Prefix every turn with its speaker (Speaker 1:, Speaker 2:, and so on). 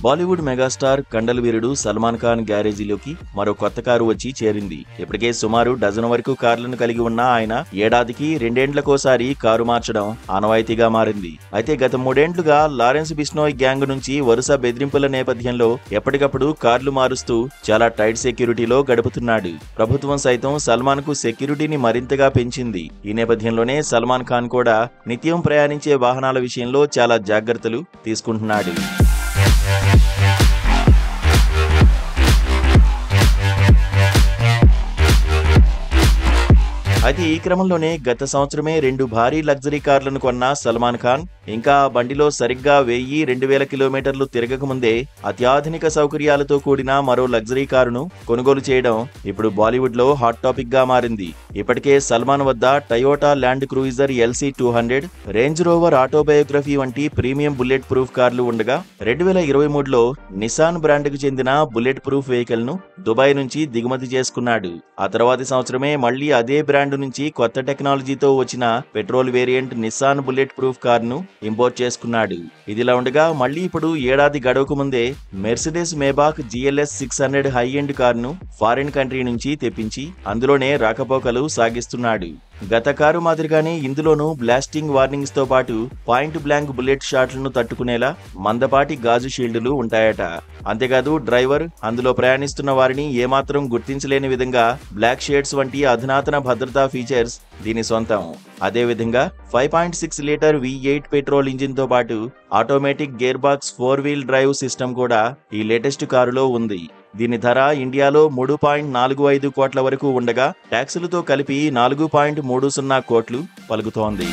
Speaker 1: Bollywood megastar కండల వీరుడు సల్మాన్ ఖాన్ గ్యారేజీలోకి మరో కొత్త car వచ్చి చేరింది. ఇప్పటికే సుమారు డజన్ వరకు కార్లను కలిగి ఉన్న ఆయన ఏడాదికి 2 ఏండ్లకోసారి కారు మార్చడం ఆనవాయితీగా మారింది. అయితే గత 3 ఏండ్లుగా లారెన్స్ బిష్నోయ్ గ్యాంగ్ నుంచి వరుస బెదిరింపుల నేపథ్యంలో ఎప్పటికప్పుడు కార్లు మారుస్తూ చాలా టైట్ సెక్యూరిటీలో గడుపుతున్నాడు. ప్రభుత్వం సైతం సల్మాన్ కు సెక్యూరిటీని మరింతగా పెంచింది. ఈ నేపథ్యంలోనే సల్మాన్ ఖాన్ కూడా నిత్యం ప్రయాణించే వాహనాల విషయంలో చాలా జాగ్రత్తలు తీసుకుంటున్నాడు. అయితే ఈ క్రమంలోనే గత సంవత్సరమే 2 భారీ లగ్జరీ కార్లను కొన్న సల్మాన్ ఖాన్ ఇంకా బండిలో సరిగ్గా 1000-2000 కిలోమీటర్లు తిరగకముందే అత్యాధునిక సౌకర్యాలతో కూడిన మరో లగ్జరీ కారును కొనుగోలు చేయడం ఇప్పుడు బాలీవుడ్ లో హాట్ టాపిక్ గా మారింది. ఇప్పటికే సల్మాన్ వద్ద Toyota land cruiser LC200, range rover autobiography వంటి ప్రీమియం బుల్లెట్ ప్రూఫ్ కార్లు ఉండగా 2023లో నిసాన్ బ్రాండ్ కు చెందిన బుల్లెట్ ప్రూఫ్ వెహికల్ ను దుబాయ్ నుంచి దిగుమతి చేసుకున్నాడు. ఆ తర్వాతి సంవత్సరమే మళ్లీ అదే బ్రాండ్ నుంచి కొత్త టెక్నాలజీతో వచ్చిన petrol variant Nissan bulletproof car ను ఇంపోర్ట్ చేసుకున్నాడు. ఇదిలా ఉండగా మళ్లీ ఇప్పుడు ఏడాది గడవకు ముందే Mercedes Maybach GLS 600 high end car ను ఫారిన్ కంట్రీ నుంచి తెప్పించి అందులోనే రాకపోకలు సాగిస్తున్నాడు. గత కారు మాదిరిగానే ఇందులోనూ బ్లాస్టింగ్ వార్నింగ్స్ తో పాటు పాయింట్ బ్లాంక్ బుల్లెట్ షాట్లను తట్టుకునేలా మందపాటి గాజు షీల్డ్లు ఉంటాయట. అంతేకాదు డ్రైవర్, అందులో ప్రయాణిస్తున్న వారిని ఏమాత్రం గుర్తించలేని విధంగా బ్లాక్ షేడ్స్ వంటి అధునాతన భద్రతా ఫీచర్స్ దీని సొంతం. అదేవిధంగా 5.6 లీటర్ V8 పెట్రోల్ ఇంజిన్ తో పాటు automatic gear box 4 wheel drive system కూడా ఈ లేటెస్ట్ కారులో ఉంది. దీని ధర ఇండియాలో 3.45 కోట్ల వరకు ఉండగా ట్యాక్సులతో కలిపి 4.30 కోట్లు పలుకుతోంది.